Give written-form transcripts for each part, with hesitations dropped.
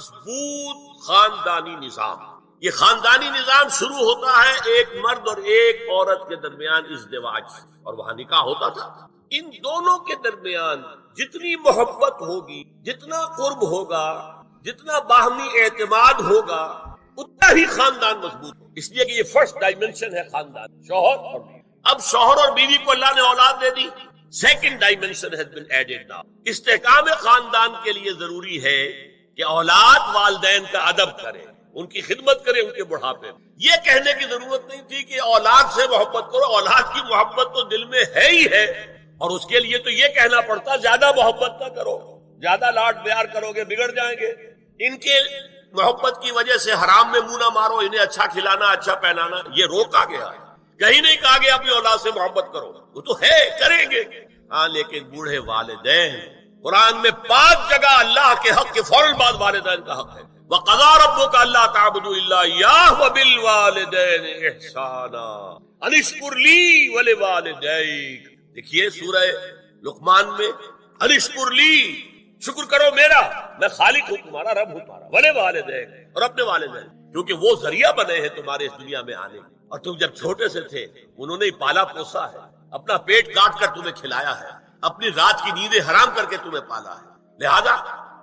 مضبوط خاندانی نظام. یہ خاندانی نظام شروع ہوتا ہے ایک مرد اور ایک عورت کے درمیان ازدواج سے، اور وہاں نکاح ہوتا تھا. ان دونوں کے درمیان جتنی محبت ہوگی، جتنا قرب ہوگا، جتنا باہمی اعتماد ہوگا، اتنا ہی خاندان مضبوط ہوگا. اس لیے کہ یہ فرسٹ ڈائمنشن ہے خاندان، شوہر اور بیوی. اب شوہر اور بیوی کو اللہ نے اولاد دے دی، second dimension has been added now. استحکام خاندان کے لیے ضروری ہے کہ اولاد والدین کا ادب کرے، ان کی خدمت کرے ان کے بڑھاپے. یہ کہنے کی ضرورت نہیں تھی کہ اولاد سے محبت کرو، اولاد کی محبت تو دل میں ہے ہی ہے، اور اس کے لیے تو یہ کہنا پڑتا زیادہ محبت نہ کرو، زیادہ لاڈ پیار کرو گے بگڑ جائیں گے. ان کے محبت کی وجہ سے حرام میں منہ نہ مارو، انہیں اچھا کھلانا اچھا پہنانا یہ روکا گیا ہے. کہیں نہیں کہا گیا اپنی اولاد سے محبت کرو، وہ تو ہے کریں گے. ہاں لیکن بوڑھے والدین، قرآن میں 5 جگہ اللہ کے حق کے فوراً بعد والدین کا حق ہے. وَقَضَىٰ رَبُّكَ أَلَّا تَعْبُدُوا إِلَّا إِيَّاهُ وَبِالْوَالِدَيْنِ إِحْسَانًا أَنِ اشْكُرْ لِي وَلِوَالِدَيْكَ. دیکھیے سورہ لقمان میں أَنِ اشْكُرْ لِي، شکر کرو میرا، میں خالق ہوں تمہارا، رب ہوں تمہارا، وَلِوَالِدَيْكَ، اور اپنے والدین، کیونکہ وہ ذریعہ بنے ہیں تمہارے اس دنیا میں آنے کے. اور تم جب چھوٹے سے تھے انہوں نے پالا پوسا ہے، اپنا پیٹ کاٹ کر تمہیں کھلایا ہے، اپنی رات کی نیندیں حرام کر کے تمہیں پالا ہے. لہذا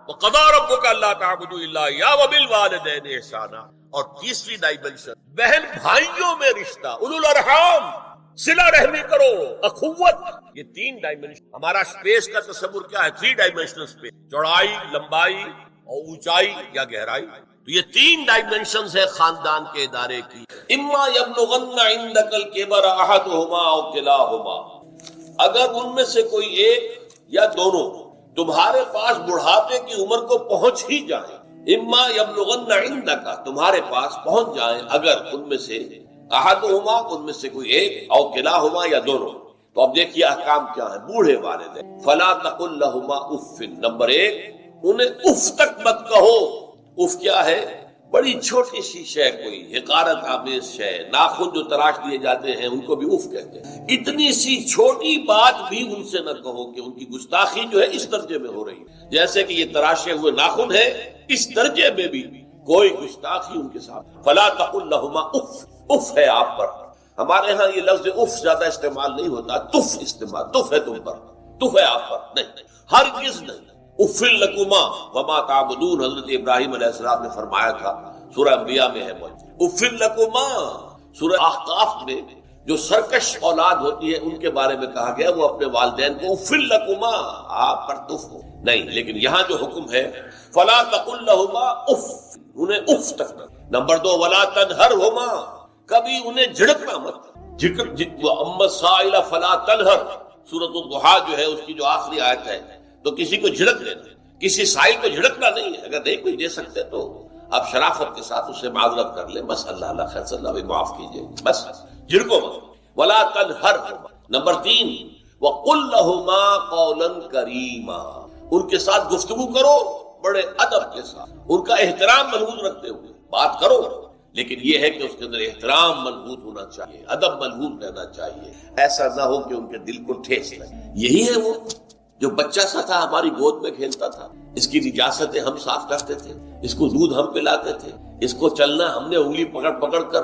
وَقَضَىٰ رَبُّكَ أَلَّا تَعْبُدُوا إِلَّا إِيَّاهُ وَبِالْوَالِدَيْنِ إِحْسَانًا. اور تیسری ڈائمنشن بہن بھائیوں میں رشتہ، اولو الارحام، صلہ رحمی کرو، اخوت. یہ 3 ڈائمنشن. ہمارا اسپیس کا تصور کیا ہے؟ 3 ڈائمنشنل اسپیس، چوڑائی، لمبائی اور اونچائی یا گہرائی. تو یہ 3 ڈائمنشنز ہے خاندان کے ادارے کی. اما یبلغن عندک الکبر احدہما او کلاہما، اگر ان میں سے کوئی ایک یا دونوں تمہارے پاس بڑھاپے کی عمر کو پہنچ ہی جائیں. اما یبلغن عندک، تمہارے پاس پہنچ جائیں اگر ان میں سے احدہما، ان میں سے کوئی ایک، او کلاہما یا دونوں. تو اب دیکھیے احکام کیا ہے. بوڑھے والدین، فلا تقل لہما اف. نمبر 1، انہیں اف تک مت کہو. اف کیا ہے؟ بڑی چھوٹی سی شے، کوئی حقارت آمیز شے، ناخن جو تراش دیے جاتے ہیں ان کو بھی اف کہتے ہیں. اتنی سی چھوٹی بات بھی ان سے نہ کہو کہ ان کی گستاخی جو ہے اس درجے میں ہو رہی ہے. جیسے کہ یہ تراشے ہوئے ناخن ہے، اس درجے میں بھی کوئی گستاخی ان کے ساتھ. فلا تقل لہما اف. اف ہے آپ پر. ہمارے ہاں یہ لفظ اف زیادہ استعمال نہیں ہوتا، تف استعمال. تف ہے تم پر، تف ہے آپ پر. نہیں، ہرگز نہیں. اف لکما وما تعبدون، حضرت ابراہیم علیہ السلام نے فرمایا تھا، سورہ انبیاء میں ہے موجود. اف لکما، سورہ احقاف میں جو سرکش اولاد ہوتی ہے ان کے بارے میں کہا گیا وہ اپنے والدین کو اف لکما، آپ پر تف ہو. نہیں، لیکن یہاں جو حکم ہے فلا تقل لہما اف، انہیں اف تک نہ. نمبر 2، ولا تنہرہما، کبھی انہیں جھڑکنا مت. اما السائل فلا تنہر، سورۃ الضحیٰ جو ہے اس کی جو آخری آیت ہے، تو کسی کو جھڑک لینا، کسی سائل کو جھڑکنا نہیں ہے. اگر نہیں کوئی دے سکتے تو آپ شرافت کے ساتھ اس سے معذرت کر لیں، بس اللہ اللہ خیر صلی اللہ بھی معاف کیجئے، بس جھڑکو مت. ولا تنہرہما. نمبر 3، وقل لہما قولا کریما، ان کے ساتھ گفتگو کرو بڑے ادب کے ساتھ، ان کا احترام ملحوظ رکھتے ہوئے بات کرو. لیکن یہ ہے کہ اس کے اندر احترام ملحوظ ہونا چاہیے، ادب ملحوظ رہنا چاہیے. ایسا نہ ہو کہ ان کے دل کو ٹھیس لگے. یہی ہے وہ جو بچہ سا تھا ہماری گود میں کھیلتا تھا، اس کی نجاستیں ہم صاف کرتے تھے، اس کو دودھ ہم پلاتے تھے، اس کو چلنا ہم نے انگلی پکڑ پکڑ کر.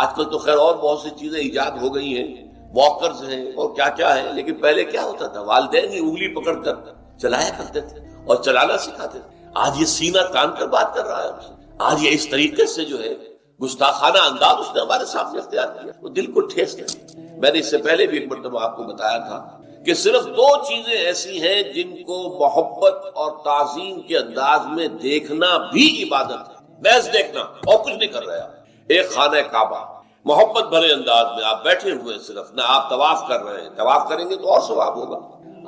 آج کل تو خیر اور بہت سی چیزیں ایجاد ہو گئی ہیں، واکرز ہیں اور کیا کیا ہے، لیکن پہلے کیا ہوتا تھا؟ والدین ہی انگلی پکڑ کر چلایا کرتے تھے اور چلانا سکھاتے تھے. آج یہ سینہ تان کر بات کر رہا ہے ہم سے. آج یہ اس طریقے سے جو ہے گستاخانہ انداز اس نے ہمارے سامنے اختیار کیا، وہ دل کو ٹھیس لگی. میں نے اس سے پہلے بھی ایک مرتبہ آپ کو بتایا تھا کہ صرف 2 چیزیں ایسی ہیں جن کو محبت اور تعظیم کے انداز میں دیکھنا بھی عبادت ہے. محض دیکھنا اور کچھ نہیں کر رہا. ایک خانہ کعبہ محبت بھرے انداز میں آپ بیٹھے ہوئے، صرف نہ آپ طواف کر رہے ہیں، طواف کریں گے تو اور ثواب ہوگا.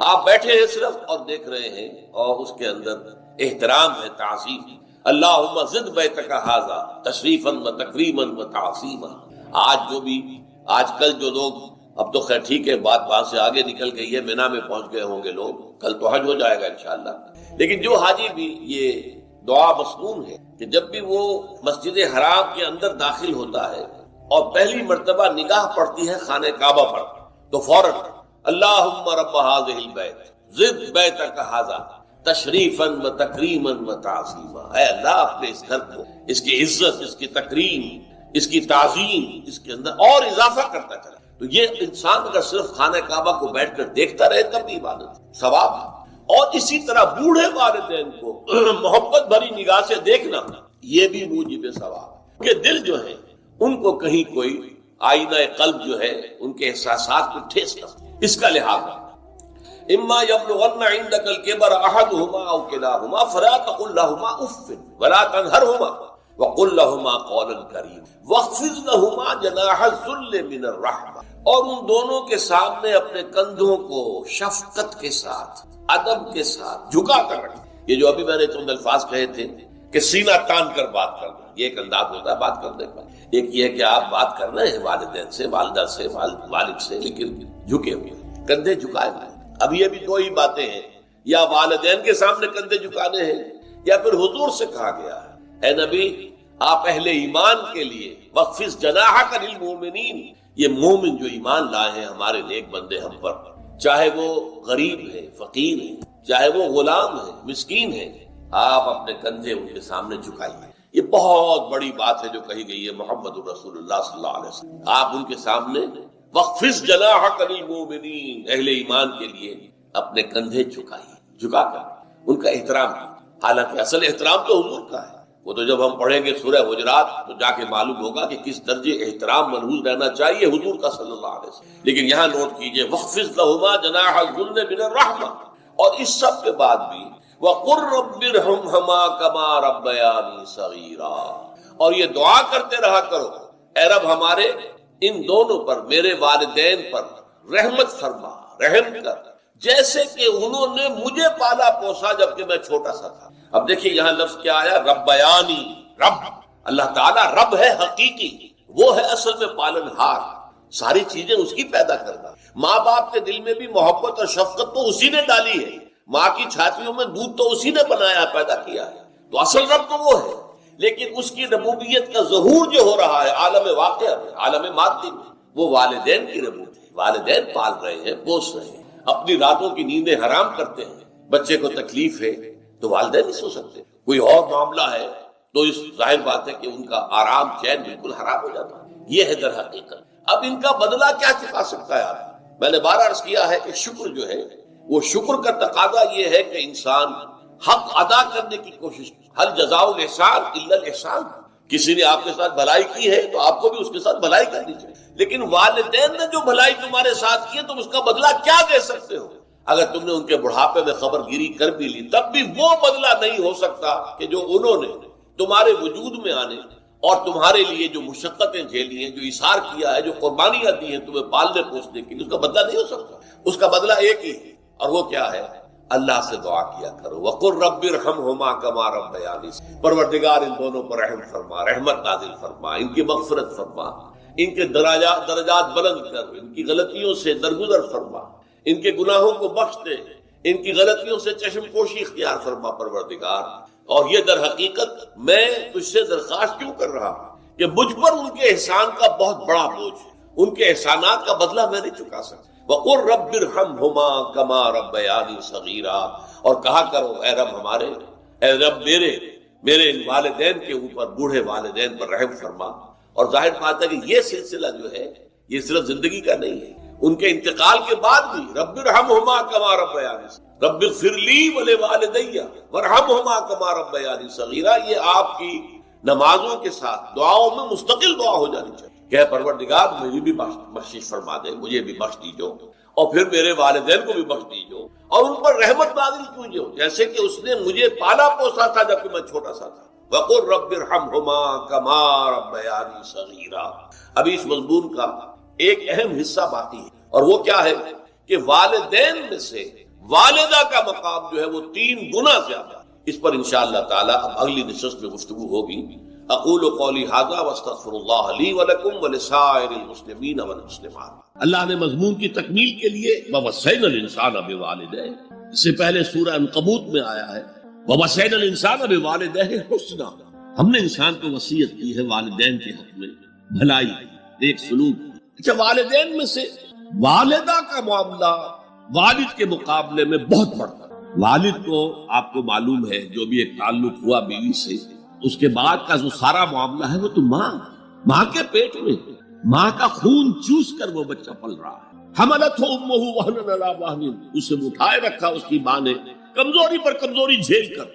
آپ بیٹھے ہیں صرف اور دیکھ رہے ہیں، اور اس کے اندر احترام ہے، تعظیم. اللہم زد بیتک ھذا تشریفا و تکریما و تعظیما. آج کل جو لوگ، اب تو خیر ٹھیک ہے بات سے آگے نکل گئی ہے، مینا میں پہنچ گئے ہوں گے لوگ، کل تو حج ہو جائے گا انشاءاللہ. لیکن جو حاجی بھی یہ دعا مسنون ہے کہ جب بھی وہ مسجد حرام کے اندر داخل ہوتا ہے اور پہلی مرتبہ نگاہ پڑتی ہے خانہ کعبہ پر، تو فوراً اللہم رب ھذہ البیت زد بیتک ھذا تشریفاً و تکریماً و تعظیما، اے اللہ اپنے اس گھر کو، اس کی عزت، اس کی تکریم، اس کی تعظیم، اس کے اندر اور اضافہ کرتا چلا۔ تو یہ انسان اگر صرف خانہ کعبہ کو بیٹھ کر دیکھتا رہے تب بھی عبادت ثواب ہے۔ اور اسی طرح بوڑھے والدین کو محبت بھری نگاہ سے دیکھنا یہ بھی موجب ثواب، کہ دل جو ہے ان کو کہیں کوئی آئینہ قلب جو ہے ان کے احساسات کو ٹھیس نہ، اس کا لحاظ رکھنا۔ اما یبلغن عندک الکبر احدہما او کلاہما فلا تقل لہما اف ولا تنہرہما وقل لہما قولا کریما واخفض لہما جناح الذل من الرحمہ، اور ان دونوں کے سامنے اپنے کندھوں کو شفقت کے ساتھ، ادب کے ساتھ جھکا کر رکھنا۔ یہ جو ابھی میں نے چند الفاظ کہے تھے کہ سینہ تان کر بات کرنا، یہ ایک انداز ہوتا ہے بات کرنے کا۔ ایک یہ ہے کہ آپ بات کر رہے ہیں والدین سے، والدہ سے، والد سے، لیکن جھکے ہوئے، کندھے جھکائے ہوئے۔ اب یہ بھی دو ہی باتیں ہیں، یا والدین کے سامنے کندھے جھکانے ہیں، یا پھر حضور سے کہا گیا ہے اے نبی آپ اہل ایمان کے لیے وَخْفِضْ جَنَاحَكَ لِلْمُؤْمِنِينَ، یہ مومن جو ایمان لائے ہیں ہمارے نیک بندے ہم پر، چاہے وہ غریب ہے، فقیر ہے، چاہے وہ غلام ہے، مسکین ہے، آپ اپنے کندھے ان کے سامنے جھکائیے۔ یہ بہت بڑی بات ہے جو کہی گئی ہے محمد رسول اللہ صلی اللہ علیہ وسلم، آپ ان کے سامنے وَخْفِضْ جَنَاحَكَ لِلْمُؤْمِنِينَ، اہل ایمان کے لیے اپنے کندھے جھکائیے، جھکا کر ان کا احترام کیجیے۔ حالانکہ اصل احترام تو حضور کا ہے، وہ تو جب ہم پڑھیں گے سورہ حجرات تو جا کے معلوم ہوگا کہ کس درجے احترام ملحوظ رہنا چاہیے حضور کا صلی اللہ علیہ وسلم۔ لیکن یہاں نوٹ کیجئے وَخْفِضْ لَهُمَا جَنَاحَ الذُّلِّ مِنَ الرَّحْمَةِ، اور اس سب کے بعد بھی وَقُلْ رَبِّ ارْحَمْهُمَا كَمَا رَبَّيَانِي صَغِيرًا، اور یہ دعا کرتے رہا کرو اے رب ہمارے ان دونوں پر، میرے والدین پر رحمت فرما، رحم کر، جیسے کہ انہوں نے مجھے پالا پوسا جبکہ میں چھوٹا سا تھا۔ اب دیکھیے یہاں لفظ کیا آیا، ربیانی، رب، اللہ تعالیٰ رب ہے حقیقی، وہ ہے اصل میں پالن ہار، ساری چیزیں اس کی پیدا کرنا۔ ماں باپ کے دل میں بھی محبت اور شفقت تو اسی نے ڈالی ہے، ماں کی چھاتیوں میں دودھ تو اسی نے بنایا، پیدا کیا ہے، تو اصل رب تو وہ ہے۔ لیکن اس کی ربوبیت کا ظہور جو ہو رہا ہے عالم واقعہ میں، عالم مادی میں، وہ والدین کی ربوبیت ہے۔ والدین پال رہے ہیں، پوس رہے ہیں، اپنی راتوں کی نیندیں حرام کرتے ہیں، بچے کو تکلیف ہے تو والدین نہیں سو سکتے، کوئی اور معاملہ ہے تو اس ظاہر بات ہے کہ ان کا آرام چین بالکل حرام ہو جاتا ہے۔ یہ ہے در حقیقت۔ اب ان کا بدلہ کیا چکا سکتا ہے آدمی؟ میں نے بار عرض کیا ہے کہ شکر جو ہے وہ شکر کا تقاضا یہ ہے کہ انسان حق ادا کرنے کی کوشش، حل جزاء الاحسان الا الاحسان، کسی نے آپ کے ساتھ بھلائی کی ہے تو آپ کو بھی اس کے ساتھ بھلائی کرنی چاہیے۔ لیکن والدین نے جو بھلائی تمہارے ساتھ کی ہے تم اس کا بدلہ کیا دے سکتے ہو؟ اگر تم نے ان کے بڑھاپے میں خبر گیری کر بھی لی تب بھی وہ بدلہ نہیں ہو سکتا کہ جو انہوں نے تمہارے وجود میں آنے اور تمہارے لیے جو مشقتیں جھیلی ہیں، جو ایثار کیا ہے، جو قربانیاں دی ہیں تمہیں پالنے پوسنے کے لیے، اس کا بدلہ نہیں ہو سکتا۔ اس کا بدلہ ایک ہی ہے، اور وہ کیا ہے؟ اللہ سے دعا کیا کرو وَقُلْ رَبِّ ارْحَمْهُمَا كَمَا رَبَّيَانِي، پروردگار ان دونوں پر رحم فرما، رحمت نازل فرما، ان کی مغفرت فرما، ان کے درجات بلند کر، ان کی غلطیوں سے درگزر فرما، ان کے گناہوں کو بخش دے، ان کی غلطیوں سے چشم پوشی اختیار فرما پروردگار۔ اور یہ در حقیقت میں تجھ سے درخواست کیوں کر رہا ہوں کہ مجھ پر ان کے احسان کا بہت بڑا بوجھ ہے، ان کے احسانات کا بدلہ میں نہیں چکا سکتا۔ وَقُلْ رَبِّ ارْحَمْهُمَا كَمَا رَبَّيَانِي صَغِيرًا، اور کہا کرو اے رب ہمارے، اے رب میرے ان والدین کے اوپر، بوڑھے والدین پر رحم فرما۔ اور ظاہر بات ہے کہ یہ سلسلہ جو ہے یہ صرف زندگی کا نہیں ہے، ان کے انتقال کے بعد بھی رب ارحمہما کما ربیانی، رب اغفر لی ولوالدی وارحمہما کما ربیانی صغیرا، یہ آپ کی نمازوں کے ساتھ دعاؤں میں مستقل دعا ہو جانی چاہیے کہ پروردگار مجھے بھی بخشش فرما دے، مجھے بھی بخش دیجو، اور پھر میرے والدین کو بھی بخش دیجو، اور ان پر رحمت نازل کیجو جیسے کہ اس نے مجھے پالا پوسا تھا جبکہ میں چھوٹا سا تھا۔ وَقُلْ رَبِّ ارْحَمْهُمَا كَمَا رَبَّيَانِي صَغِيرًا۔ ابھی اس مضمون کا ایک اہم حصہ باقی ہے، اور وہ کیا ہے کہ والدین میں سے والدہ کا مقام جو ہے وہ 3 گنا زیادہ ہے۔ اس پر انشاءاللہ تعالی اب اگلی نشست میں گفتگو ہوگی۔ اقول قولی ھذا واستغفر اللہ لی ولکم ولسائر المسلمین والمسلمات۔ اللہ نے مضمون کی تکمیل کے لیے ووصینا الانسان بوالدیہ، اس سے پہلے سورہ عنکبوت میں آیا ہے ووصینا الانسان بوالدیہ حسنا، ہم نے انسان کو وصیت کی ہے والدین کے حق میں بھلائی، ایک سلوک۔ اچھا، والدین میں سے والدہ کا معاملہ والد کے مقابلے میں بہت بڑھتا ہے، والد کو آپ کو معلوم ہے جو بھی ایک تعلق ہوا بیوی سے، اس کے بعد کا جو سارا معاملہ ہے وہ تو ماں کے پیٹ میں، ماں کا خون چوس کر وہ بچہ پل رہا ہے۔ حملتہ امہ وہنا علی وہن، اسے اٹھائے رکھا اس کی ماں نے کمزوری پر کمزوری جھیل کر،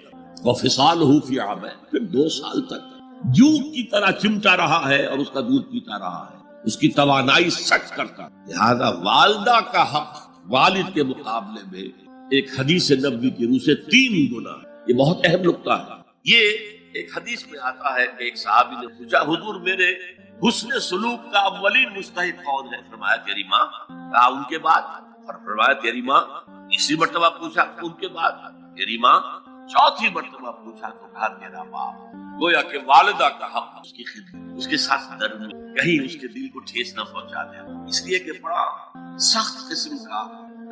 وفصالہ فی عامین، پھر 2 سال تک جوک کی طرح چمٹا رہا ہے اور اس کا دودھ پیتا رہا ہے، اس کی توانائی سچ کرتا۔ لہذا والدہ کا حق والد کے مقابلے میں ایک حدیث نبوی کی روح سے 3 گنا، یہ بہت اہم نقطہ ہے۔ یہ ایک حدیث میں آتا ہے کہ ایک صحابی نے پوچھا حضور میرے حسن سلوک کا اولین مستحق کون ہے؟ فرمایا تیری ماں۔ کہا ان کے بعد؟ فرمایا تیری ماں۔ تیسری مرتبہ پوچھا ان کے بعد؟ تیری ماں۔ چوتھی مرتبہ پوچھا تو کہا تیرا باپ۔ گویا کہ والدہ کا حق اس کی خدمت، اس کے ساتھ نرمی، کہیں اس کے دل کو ٹھیس نہ پہنچا دے، اس لیے کہ بڑا سخت قسم کا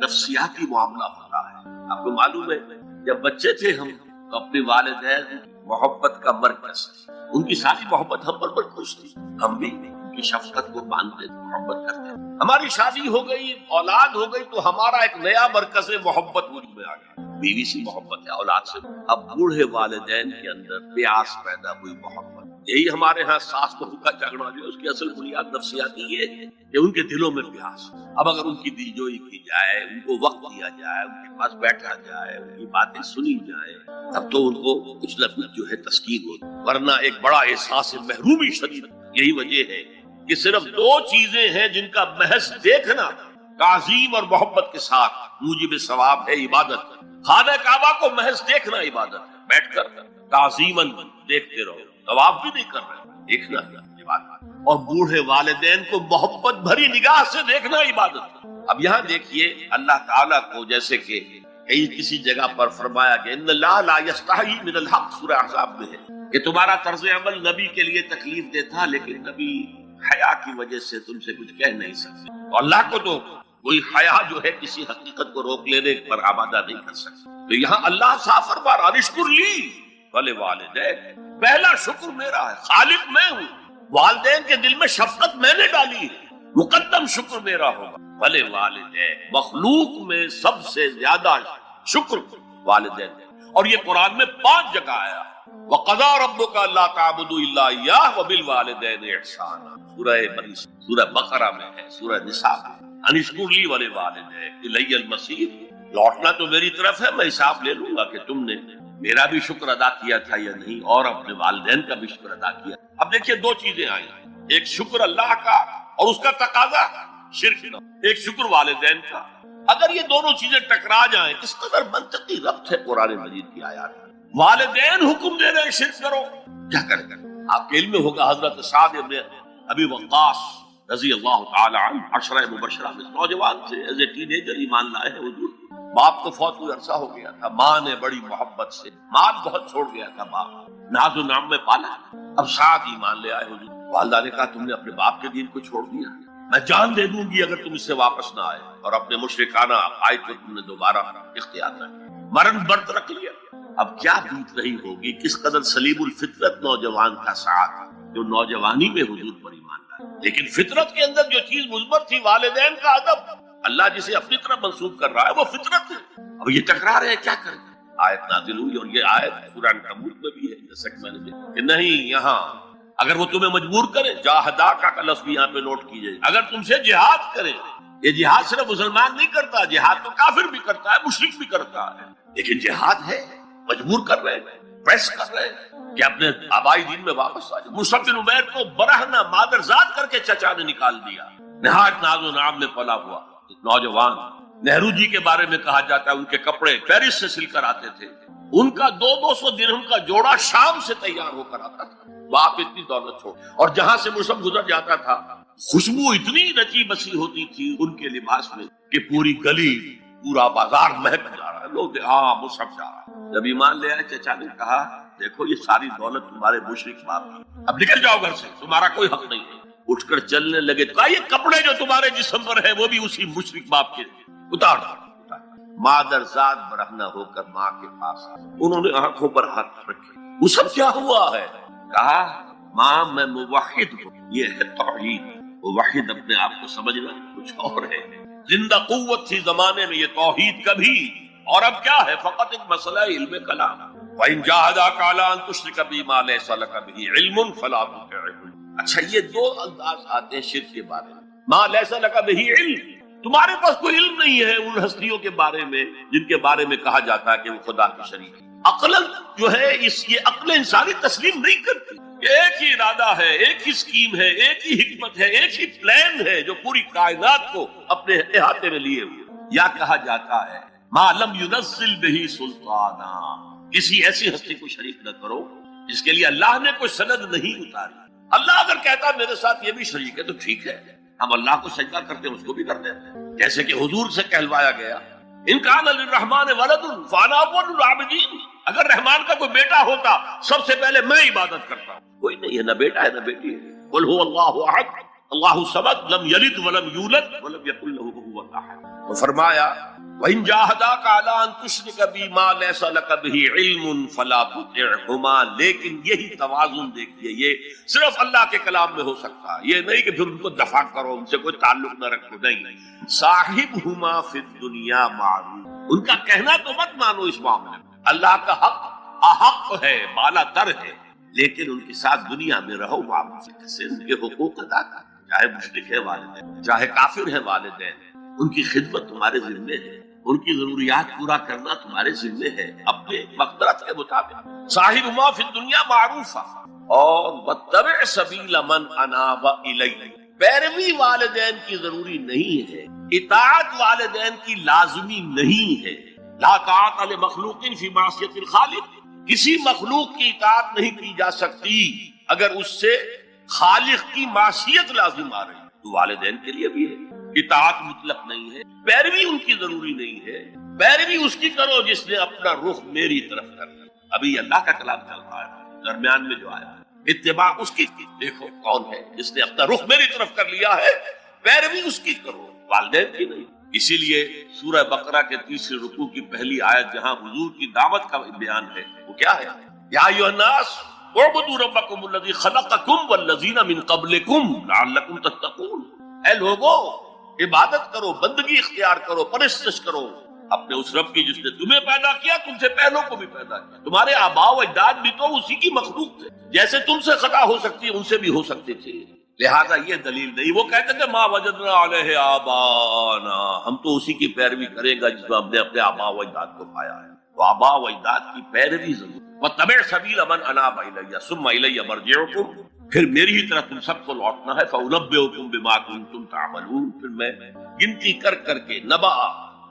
نفسیاتی معاملہ ہوتا ہے۔ آپ کو معلوم ہے جب بچے تھے ہم تو اپنے والدین محبت کا مرکز تھے، ان کی ساری محبت ہم پر مرکوز تھی، ہم بھی ان کی شفقت کو مانتے تھے، محبت کرتے تھے۔ ہماری شادی ہو گئی، اولاد ہو گئی تو ہمارا ایک نیا مرکز محبت وجود میں آ گیا، بیوی سے محبت ہے، اولاد سے۔ اب بوڑھے والدین کے اندر پیاس پیدا ہوئی محبت، یہی ہمارے ہاں ساس بہو کا جھگڑا جو اس کی اصل بنیاد نفسیاتی یہ ہے کہ ان کے دلوں میں پیاس۔ اب اگر ان کی دلجوئی کی جائے، ان کو وقت دیا جائے، ان کے پاس بیٹھا جائے، ان کی باتیں سنی جائیں، تب تو ان کو کچھ نہ کچھ جو ہے تسکین ہوتی، ورنہ ایک بڑا احساس محرومی شدید۔ یہی وجہ ہے کہ صرف 2 چیزیں ہیں جن کا محض دیکھنا تعظیم اور محبت کے ساتھ موجب ثواب ہے، عبادت۔ خانہ کعبہ کو محض دیکھنا عبادت ہے، بیٹھ کر تعظیماً دیکھتے رہو، طواف بھی نہیں کر رہے، دیکھنا عبادت۔ اور بوڑھے والدین کو محبت بھری نگاہ سے دیکھنا عبادت ہے۔ اب یہاں دیکھیے اللہ تعالیٰ کو جیسے کہ کئی کسی جگہ پر فرمایا کہ ان اللہ لا یستحی من الحق، سورہ احزاب میں ہے کہ تمہارا طرز عمل نبی کے لیے تکلیف دیتا، لیکن نبی حیا کی وجہ سے تم سے کچھ کہہ نہیں سکتے۔ تو اللہ کو تو کوئی حیا جو ہے کسی حقیقت کو روک لینے پر آمادہ نہیں کر سکتے۔ تو یہاں اللہ صاف فرما رہا اشکر لی ولی والدین، پہلا شکر میرا ہے، خالق میں ہوں، والدین کے دل میں شفقت میں نے ڈالی ہے، مقدم شکر میرا ہوگا۔ ولی والدین، مخلوق میں سب سے زیادہ شکر والدین۔ اور یہ قرآن میں 5 جگہ آیا، وَقَضَىٰ رَبُّكَ أَلَّا تَعْبُدُوا إِلَّا إِيَّاهُ وَبِالْوَالِدَيْنِ إِحْسَانًا، سورہ بقرہ میں ہے، سورہ نساء میں، ان اشکر لی ولی والدین الی المصیر، لوٹنا تو میری طرف ہے، میں حساب لے لوں گا کہ تم نے میرا بھی شکر ادا کیا تھا یا نہیں، اور اپنے والدین کا بھی شکر ادا کیا۔ اب دیکھیے 2 چیزیں آئی، ایک شکر اللہ کا اور اس کا تقاضا شرک نہ، ایک شکر والدین کا۔ اگر یہ دونوں چیزیں ٹکرا جائیں، کس قدر منطقی ربط ہے قرآن مجید کی آیات میں۔ والدین حکم دے رہے ہیں شرک کرو، کیا کریں؟ آپ کے علم میں ہوگا حضرت سعد بن ابی وقاص رضی اللہ تعالی عنہ 10 مبشرہ میں نوجوان تھے، ایز اے ٹین ایجر ایمان لائے ہیں حضور۔ باپ کو فوت ہوئے عرصہ ہو گیا تھا، ماں نے بڑی محبت سے، مال بہت چھوڑ گیا تھا باپ، ناز و نام میں پالا۔ اب سعد ایمان لے آئے حضور، والدہ نے کہا تم نے اپنے باپ کے دین کو چھوڑ دیا، میں جان دے دوں گی اگر تم اس سے واپس نہ آئے، اور اپنے مشرکانہ عقائد کو تم نے دوبارہ اختیار نہ کیا، مرن برت رکھ لیا۔ اب کیا بیت رہی ہوگی، کس قدر سلیم الفطرت نوجوان کا سعد جو نوجوانی میں حضور پر ایمان لائے، لیکن فطرت کے اندر جو چیز مثبت تھی، والدین کا ادب، اللہ جسے اپنی طرف منسوب کر رہا ہے وہ فطرت ہے۔ اب یہ ٹکرا رہے ہیں، کیا کریں؟ آیت نازل ہوئی، اور یہ آیت قرآن کبوت میں بھی ہے، جیسا کہ میں نے کہ نہیں، یہاں اگر وہ تمہیں مجبور کرے، جاہداک کا لفظ بھی یہاں پہ نوٹ کیجئے، اگر تم سے جہاد کرے، یہ جہاد صرف مسلمان نہیں کرتا، جہاد تو کافر بھی کرتا ہے، مشرک بھی کرتا ہے، لیکن جہاد ہے، مجبور کر رہے ہیں، پریس کر رہے ہیں کہ اپنے آبائی دین میں واپس آ جائے۔ مصعب بن عمیر کو برہنہ مادرزاد کر کے چچا نے نکال دیا، نہایت ناز و نام میں پلا ہوا نوجوان۔ نہرو جی کے بارے میں کہا جاتا ہے ان کے کپڑے پیرس سے سل کر آتے تھے، ان کا 200 درہم کا جوڑا شام سے تیار ہو کر آتا تھا، باپ اتنی دولت چھوڑ، اور جہاں سے مصعب گزر جاتا تھا خوشبو اتنی رچی بسی ہوتی تھی ان کے لباس میں کہ پوری گلی، پورا بازار مہک جا رہا ہے، لوگ ہاں مصعب جا رہا ہے۔ جب ایمان لے آئے، چچا نے کہا دیکھو یہ ساری دولت تمہارے مشرک باپ کی، اب نکل جاؤ گھر سے، تمہارا کوئی حق نہیں ہے۔ اٹھ کر چلنے لگے، کہا یہ کپڑے جو تمہارے جسم پر ہے وہ بھی اسی مشرک باپ کے، اتار دو۔ مادرزاد برہنہ ہو کر ماں کے پاس، انہوں نے آنکھوں پر ہاتھ رکھے، وہ سب کیا ہوا ہے؟ کہا ماں میں موحد ہوں، یہ ہے توحید۔ موحد اپنے آپ کو سمجھنا کچھ اور ہے، زندہ قوت تھی زمانے میں، یہ توحید کبھی اور اب کیا ہے؟ فقط ایک مسئلہ علم کلام. وَإِن جَاهَدَاكَ عَلَىٰ أَن تُشْرِكَ بِي مَا لَيْسَ لَكَ بِهِ عِلْمٌ فَلَا تُطِعْهُمَا. اچھا یہ دو انداز آتے ہیں شرک کے بارے میں. مَا لَيْسَ لَكَ بِهِ عِلْم، تمہارے پاس کوئی علم نہیں ہے ان ہستیوں کے بارے میں جن کے بارے میں کہا جاتا ہے کہ وہ خدا کے شریک ہیں. عقل جو ہے یہ عقل انسانی تسلیم نہیں کرتی. ایک ہی ارادہ ہے، ایک ہی اسکیم ہے، ایک ہی حکمت ہے، ایک ہی پلان ہے جو پوری کائنات کو اپنے احاطے میں لیے ہوئے. یا کہا جاتا ہے ما لم ينزل به سلطانا، کسی ایسی ہستی کو شریک نہ کرو جس کے لیے اللہ نے کوئی سند نہیں اتاری. اللہ اگر کہتا میرے ساتھ یہ بھی شریک ہے تو ٹھیک ہے، ہم اللہ کو سجدہ کرتے ہیں، اس کو بھی کرتے ہیں. جیسے کہ حضور سے کہلوایا گیا ان کان للرحمن ولد فانا اول العابدین، اگر رحمان کا کوئی بیٹا ہوتا سب سے پہلے میں عبادت کرتا ہوں. کوئی نہیں ہے، نہ بیٹا ہے نہ بیٹی ہے. قل هو اللہ احد اللہ الصمد لم یلد ولم یولد ولم یکن له کفوا احد. تو فرمایا وَإِن جَاهَدَاكَ عَلَىٰ أَن تُشْرِكَ بِي مَا لَيْسَ لَكَ بِهِ عِلْمٌ فَلَا تُطِعْهُمَا. لیکن یہی توازن دیکھیے، یہ صرف اللہ کے کلام میں ہو سکتا ہے. یہ نہیں کہ پھر ان کو دفاع کرو، ان سے کوئی تعلق نہ رکھو. نہیں، صاحبهما فی الدنیا معروف، ان کا کہنا تو مت مانو اس معاملے میں. اللہ کا حق احق ہے، بالا تر ہے، لیکن ان کے ساتھ دنیا میں رہو، معروف سے ان کے حقوق ادا کرو. چاہے مشرک ہے والدین، چاہے کافر ہے والدین، ان کی خدمت تمہارے ذمے ہے، ان کی ضروریات پورا کرنا تمہارے ذمے ہے اپنے مقدرت کے مطابق. صاحبہما فی الدنیا معروفا اور واتبع سبیل من اناب الی. پیروی والدین کی ضروری نہیں ہے، اطاعت والدین کی لازمی نہیں ہے. لا طاعت لمخلوق فی معصیت الخالق، کسی مخلوق کی اطاعت نہیں کی جا سکتی اگر اس سے خالق کی معصیت لازم آ رہی. تو والدین کے لیے بھی ہے، اطاعت مطلق نہیں ہے، پیروی ان کی ضروری نہیں ہے. پیروی اس کی کرو جس نے اپنا رخ میری طرف کر لیا. ابھی اللہ کا کلام چل رہا ہے، درمیان میں جو آیا اتباع اس کی. دیکھو کون ہے جس نے اپنا رخ میری طرف کر لیا ہے، پیروی اس کی کرو، والدین کی نہیں. اسی لیے سورہ بقرہ کے تیسرے رکوع کی پہلی آیت جہاں حضور کی دعوت کا بیان ہے وہ کیا ہے؟ یا ایھا الناس اعبدوا ربکم الذی خلقکم والذین من قبلکم لعلکم تتقون. اے لوگو عبادت کرو، بندگی اختیار کرو، پرستش کرو اپنے اس رب کی جس نے تمہیں پیدا کیا، تم سے پہلوں کو بھی پیدا کیا. تمہارے آباء و اجداد بھی تو اسی کی مخلوق تھے، جیسے تم سے خطا ہو سکتی ہے ان سے بھی ہو سکتی تھی. لہذا یہ دلیل نہیں. وہ کہتے تھے ما وجدنا علیہ آبانا، ہم تو اسی کی پیروی کریں گا جس میں ہم نے اپنے آباء و اجداد کو پایا ہے. تو آباء و اجداد کی پیروی ضرور. وَاتَّبِعْ سَبِيلَ مَنْ أَنَابَ إِلَيَّ ثُمَّ إِلَيَّ مَرْجِعُكُمْ، پھر میری ہی طرف تم سب کو لوٹنا ہے. فَأُنَبِّئُكُمْ بِمَا كُنتُمْ تَعْمَلُونَ، پھر میں گنتی کر کر کے نبا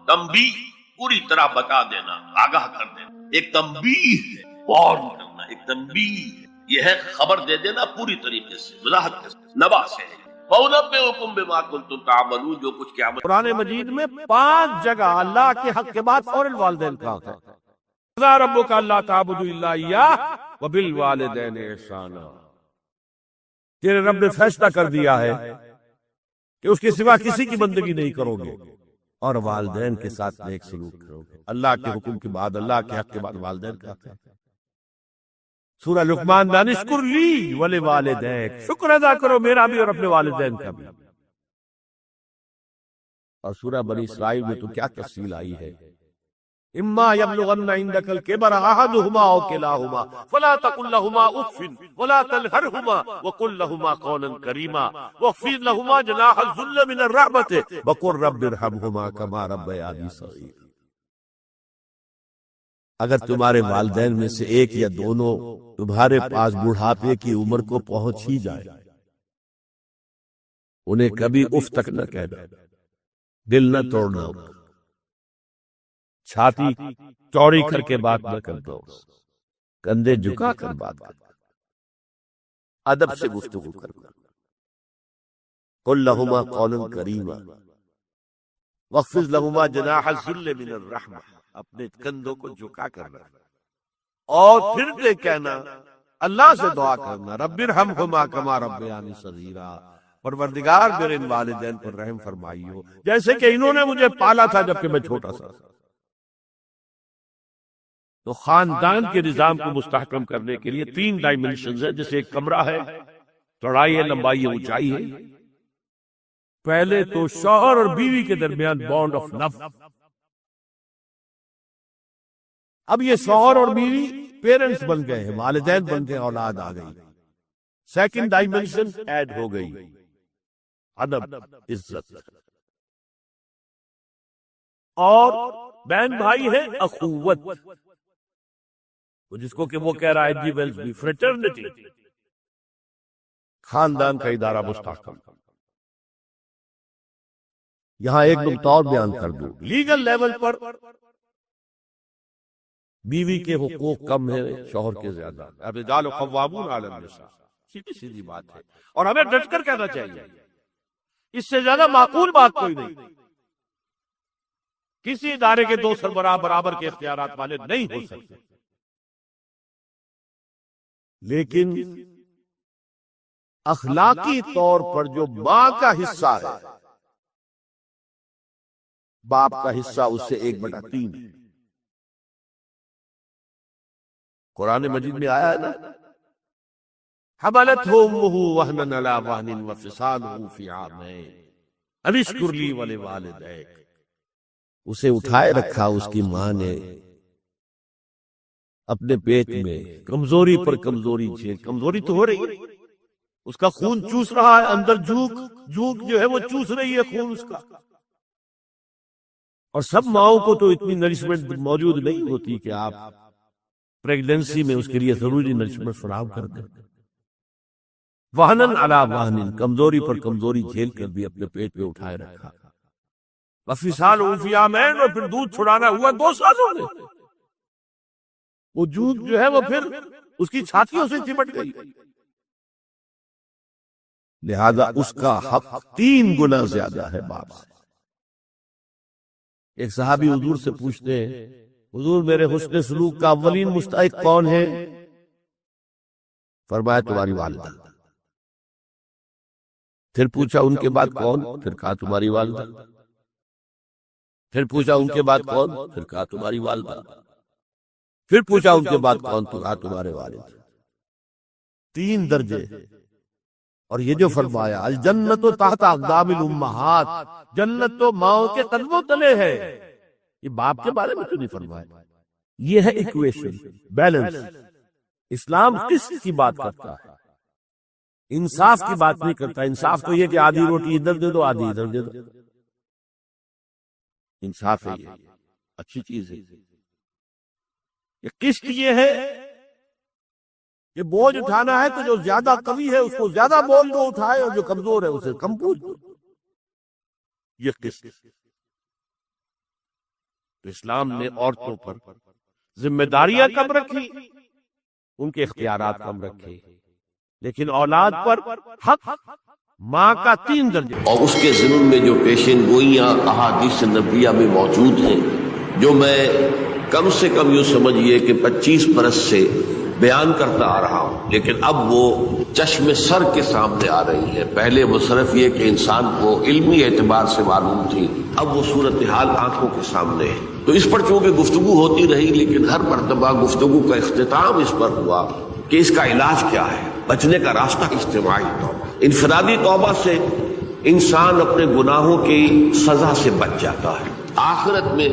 تنبیہ پوری طرح بتا دینا، آگاہ کر دینا. ایک تنبیہ ہے، وارن کرنا، ایک تنبیہ یہ ہے خبر دے دینا پوری طریقے سے، وضاحت کے ساتھ. نبا سے فَأُنَبِّئُكُمْ بِمَا كُنتُمْ تَعْمَلُونَ، جو کچھ قیامت. قرآن مجید میں 5 جگہ اللہ کے حق کے بعد فوراً والدین کا حق ہے. قَضَىٰ رَبُّكَ أَلَّا تَعْبُدُوا إِلَّا إِيَّاهُ وَبِالْوَالِدَيْنِ إِحْسَانًا. تیرے رب نے فیصلہ کر دیا ہے کہ اس کے سوا کسی کی بندگی نہیں کرو گے اور والدین کے ساتھ نیک سلوک کرو گے. اللہ کے حکم کے بعد، اللہ کے حق کے بعد والدین کا حق ہے. سورہ لقمان دانشکر لی ولوالدیک، شکر ادا کرو میرا بھی اور اپنے والدین کا بھی. اور سورہ بنی اسرائیل میں تو کیا تفصیل آئی ہے. اما یبلغن عندک الکبر احدہما او کلاہما فلا تقل لہما اف ولا تنہرہما وقل لہما قولا کریما واخفض لہما جناح الذل من الرحمۃ وقل رب ارحمہما کما ربیانی صغیرا. اگر تمہارے والدین میں سے ایک یا دونوں تمہارے پاس بڑھاپے کی عمر کو پہنچ ہی جائے، انہیں کبھی اف تک نہ کہنا، دل نہ توڑنا، چھاتی چوڑی کر کے بات نہ کرنا، کندھے جھکا کر بات کرنا، ادب سے گفتگو کرنا. قل لہما قولا کریما واخفض لہما جناح الذل من الرحمہ، اپنے کندھوں کو جھکا کرنا اور پھر یہ کہنا، اللہ سے دعا کرنا، رب ارحمہما کما ربیانی صغیرا، پروردگار میرے ان والدین پر رحم فرمائی ہو جیسے کہ انہوں نے مجھے پالا تھا جبکہ میں چھوٹا سا. تو خاندان کے نظام کو مستحکم کرنے کے لیے 3 ڈائمنشنز ہیں، جیسے ایک کمرہ ہے، چوڑائی ہے، لمبائی ہے، اونچائی ہے. پہلے تو شوہر اور بیوی کے درمیان بانڈ آف لو، اب یہ شوہر اور بیوی پیرنٹس بن گئے ہیں، والدین بن گئے، اولاد آ گئی، سیکنڈ ڈائمنشن ایڈ ہو گئی، ادب، عزت، اور بہن بھائی ہے اخوت، جس کو کہ وہ کہہ رہا ہے جی ویلز بھی فریٹرنٹی، خاندان کا ادارہ مستحکم۔ یہاں ایک نقطہ اور بیان کر دوں، لیگل لیول پر بیوی کے حقوق کم ہیں شوہر کے زیادہ، الرجال قوامون علی النساء، سیدھی سیدھی بات ہے، اور ہمیں ڈٹ کر کہنا چاہیے، اس سے زیادہ معقول بات کوئی نہیں۔ کسی ادارے کے دو سربراہ برابر کے اختیارات والے نہیں ہو سکتے، لیکن اخلاقی طور پر جو ماں کا حصہ ہے، باپ کا حصہ اس سے 1/3 ہے۔ قرآن مجید میں آیا ہے نا، حملتہ امہ وہنا علی وہن وفصالہ فی عامین ان اشکر لی ولوالدیک، اسے اٹھائے رکھا اس کی ماں نے اپنے پیٹ میں، کمزوری پر کمزوری جھیل، کمزوری تو ہو رہی ہے، اس کا خون چوس رہا ہے اندر، جھوک جو ہے وہ چوس رہی ہے خون اس کا، اور سب ماؤں کو تو اتنی نرشمنٹ موجود نہیں ہوتی کہ آپ پریگننسی میں اس کے لیے ضروری نرشمنٹ فراہم کر دیں۔ وہنن علی وہن، کمزوری پر کمزوری جھیل کر بھی اپنے پیٹ پہ اٹھائے رکھا، وفصالہ فی عامین، اور پھر دودھ چھڑانا ہوا 2 سالوں میں، وہ جھوک جو ہے وہ پھر اس کی چھاتیوں سے چمٹ گئی، لہذا اس کا حق 3 گنا زیادہ ہے باپ سے۔ ایک صحابی حضور سے پوچھتے ہیں، حضور میرے حسن سلوک کا اولین مستحق کون ہے؟ فرمایا تمہاری والدہ۔ پھر پوچھا ان کے بعد کون؟ پھر کہا تمہاری والدہ۔ پھر پوچھا ان کے بعد کون؟ پھر کہا تمہاری والدہ۔ پھر پوچھا ان کے بعد کون؟ تو کہا تمہارے والد۔ 3 درجے، اور یہ جو فرمایا الجنت تحت اقدام الامہات، جنت تو ماؤں کے قدموں تلے ہے، یہ باپ کے بارے میں تو نہیں فرمایا۔ یہ ہے ایکویشن، بیلنس۔ اسلام قسط کی بات کرتا ہے، انصاف کی بات نہیں کرتا۔ انصاف تو یہ کہ آدھی روٹی ادھر دے دو، آدھی ادھر دے دو، انصاف ہے، یہ اچھی چیز ہے۔ یہ قسط یہ ہے کہ بوجھ اٹھانا ہے تو جو زیادہ قوی ہے اس کو زیادہ بول دو اٹھائے، اور جو کمزور ہے اسے کم بوجھ دو، یہ قسط۔ تو اسلام نے عورتوں پر ذمہ داریاں کم رکھی، ان کے اختیارات کم رکھے، لیکن اولاد پر حق ماں کا 3 درجے، اور اس کے ضمن میں جو پیشین گوئیاں احادیث نبویہ میں موجود ہیں، جو میں کم سے کم یوں سمجھیے کہ 25 برس سے بیان کرتا آ رہا ہوں، لیکن اب وہ چشم سر کے سامنے آ رہی ہے۔ پہلے وہ صرف یہ کہ انسان کو علمی اعتبار سے معلوم تھی، اب وہ صورتحال آنکھوں کے سامنے ہے۔ تو اس پر چونکہ گفتگو ہوتی رہی، لیکن ہر مرتبہ گفتگو کا اختتام اس پر ہوا کہ اس کا علاج کیا ہے، بچنے کا راستہ اجتماعی توبہ۔ انفرادی توبہ سے انسان اپنے گناہوں کی سزا سے بچ جاتا ہے، آخرت میں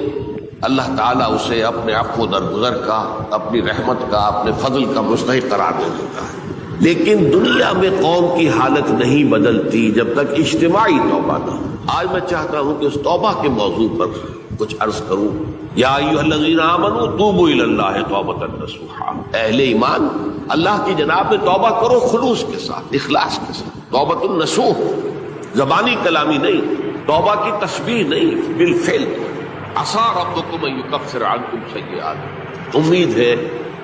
اللہ تعالیٰ اسے اپنے عفو درگزر کا، اپنی رحمت کا، اپنے فضل کا مستحق قرار دے دیتا ہے۔ لیکن دنیا میں قوم کی حالت نہیں بدلتی جب تک اجتماعی توبہ نہ ہو۔ آج میں چاہتا ہوں کہ اس توبہ کے موضوع پر کچھ عرض کروں۔ یا ایھا الذین آمنوا توبوا الی اللہ توبۃ نصوحا، اہل ایمان اللہ کی جناب میں توبہ کرو، خلوص کے ساتھ، اخلاص کے ساتھ۔ توبۃ النصوح، زبانی کلامی نہیں، توبہ کی تسبیح نہیں، بالفعل۔ عسیٰ ربکم ان یکفر عنکم سیئات، امید ہے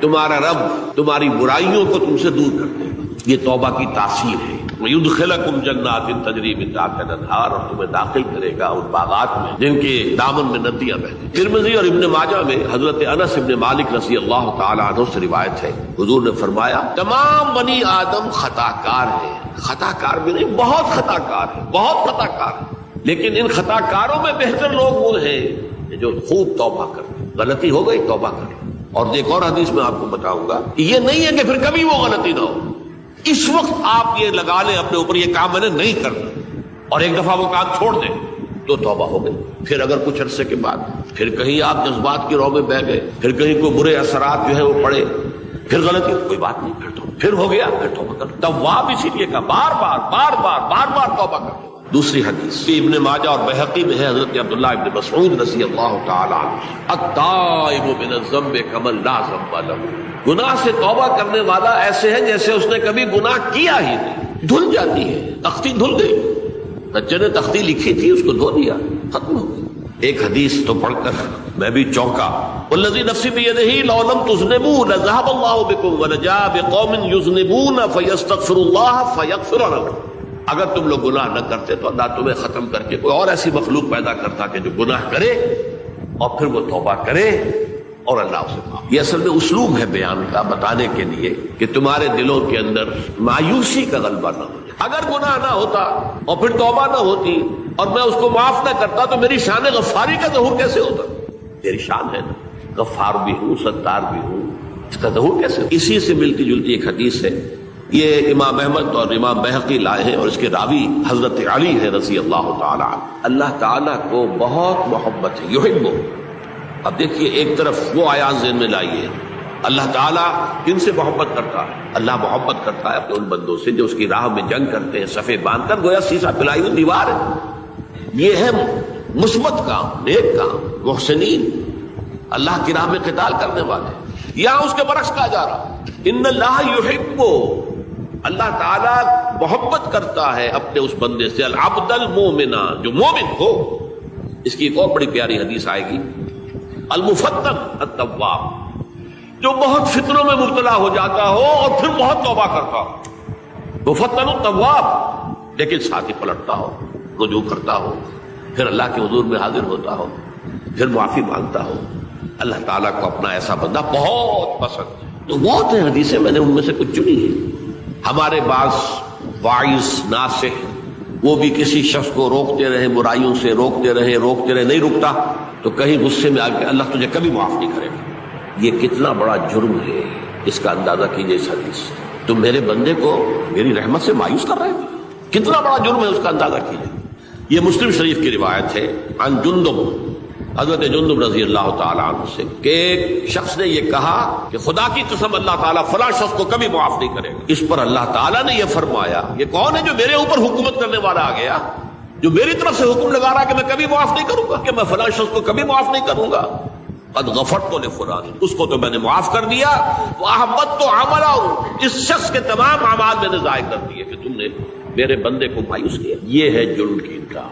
تمہارا رب تمہاری برائیوں کو تم سے دور کر دے گا، یہ توبہ کی تاثیر ہے۔ وَيُدْخِلَكُمْ جَنَّاتٍ تَجْرِي مِن تَحْتِهَا الْأَنْهَارُ، اور تمہیں داخل کرے گا ان باغات میں جن کے دامن میں ندیاں بہتی۔ ترمذی اور ابن ماجہ میں حضرت انس ابن مالک رضی اللہ تعالی عنہ سے روایت ہے، حضور نے فرمایا تمام بنی آدم خطا کار ہیں، خطا کار بھی نہیں، بہت خطا کار ہیں، بہت خطا کار ہیں، لیکن ان خطا کاروں میں بہتر لوگ وہ ہیں جو خوب توبہ کرتے۔ غلطی ہو گئی توبہ کر، اور ایک اور حدیث میں آپ کو بتاؤں گا کہ یہ نہیں ہے کہ پھر کبھی وہ غلطی نہ ہو، اس وقت آپ یہ لگا لیں اپنے اوپر یہ کام میں نے نہیں کرنا، اور ایک دفعہ وہ کام چھوڑ دیں، تو توبہ ہو گئی. پھر اگر کچھ عرصے کے بعد پھر کہیں آپ جذبات کی رو میں بہ گئے، پھر کہیں کوئی برے اثرات جو ہے وہ پڑے، پھر غلطی، کوئی بات نہیں، پھر ہو گیا، پھر توبہ کر. تواب اسی لیے کہا بار بار توبہ کر. دوسری حدیث ابن ماجہ اور بہقی میں ہے، حضرت عبداللہ ابن مسعود رضی اللہ تعالی عنہ، التائب من الذنب کمن لا ذنب لہ، گناہ سے توبہ کرنے والا ایسے ہے جیسے اس نے کبھی گناہ کیا ہی نہیں. دھل جاتی ہے، تختی دھل گئی، بچے نے تختی لکھی تھی اس کو دھو دیا، ختم ہو گئی. ایک حدیث تو پڑھ کر میں بھی چونکا، والذی نفسی بیدہ لو لم تذنبوا لذهب اللہ بکم ولجاء بقوم یذنبون فیستغفروا اللہ فیغفر لهم. اگر تم لوگ گناہ نہ کرتے تو اللہ تمہیں ختم کر کے کوئی اور ایسی مخلوق پیدا کرتا کہ جو گناہ کرے اور پھر وہ توبہ کرے اور اللہ اسے معاف. یہ اصل میں اسلوب ہے بیان کا، بتانے کے لیے کہ تمہارے دلوں کے اندر مایوسی کا غلبہ نہ ہو. اگر گناہ نہ ہوتا اور پھر توبہ نہ ہوتی اور میں اس کو معاف نہ کرتا تو میری شان غفاری کا ظہور کیسے ہوتا؟ میری شان ہے نا، غفار بھی ہوں، ستار بھی ہوں، اس کا ظہور کیسے ہوتا؟ اسی سے ملتی جلتی ایک حدیث ہے، یہ امام احمد اور امام بہقی لائے ہیں اور اس کے راوی حضرت علی ہے رضی اللہ تعالی عنہ. اللہ تعالیٰ کو بہت محبت ہے، یحبہ. اب دیکھیے ایک طرف وہ آیات ذہن میں لائیے، اللہ تعالیٰ کن سے محبت کرتا ہے؟ اللہ محبت کرتا ہے اپنے ان بندوں سے جو اس کی راہ میں جنگ کرتے ہیں، صفے باندھ کر، گویا سیسا پلائی ہوئی دیوار ہے. یہ ہے مثبت کام، نیک کام، محسنین، اللہ کی راہ میں قتال کرنے والے. یہاں اس کے برعکس کہا جا رہا ان اللہ یحب، اللہ تعالیٰ محبت کرتا ہے اپنے اس بندے سے، العبد المومن، جو مومن ہو. اس کی ایک اور بڑی پیاری حدیث آئے گی، المفتن التواب، جو بہت فتنوں میں مبتلا ہو جاتا ہو اور پھر بہت توبہ کرتا ہو. مفتن التواب، لیکن ساتھ ہی پلٹتا ہو، رجوع کرتا ہو، پھر اللہ کے حضور میں حاضر ہوتا ہو، پھر معافی مانگتا ہو. اللہ تعالیٰ کو اپنا ایسا بندہ بہت پسند ہے. تو بہت ہیں حدیثیں، میں نے ان میں سے کچھ چنی ہے. ہمارے بعض واعظ ناصح وہ بھی کسی شخص کو روکتے رہے، برائیوں سے روکتے رہے، نہیں رکتا تو کہیں غصے میں آ کے اللہ تجھے کبھی معاف نہیں کرے گا. یہ کتنا بڑا جرم ہے، اس کا اندازہ کیجئے. اس حدیث تم میرے بندے کو میری رحمت سے مایوس کر رہے ہیں، کتنا بڑا جرم ہے، اس کا اندازہ کیجئے. یہ مسلم شریف کی روایت ہے عن جندب، حضرت جندب رضی اللہ تعالیٰ عنہ سے، کہ ایک شخص نے یہ کہا کہ خدا کی قسم اللہ تعالیٰ فلاں شخص کو کبھی معاف نہیں کرے گا. اس پر اللہ تعالیٰ نے یہ فرمایا، یہ کون ہے جو میرے اوپر حکومت کرنے والا آ گیا، جو میری طرف سے حکم لگا رہا کہ میں کبھی معاف نہیں کروں گا، کہ میں فلاں شخص کو کبھی معاف نہیں کروں گا. قد غفرت لفلان، اس کو تو میں نے معاف کر دیا. واحبطت عملہ، اس شخص کے تمام اعمال میں نے ضائع کر دیے کہ تم نے میرے بندے کو مایوس کیا. یہ ہے جرم کی انتہا.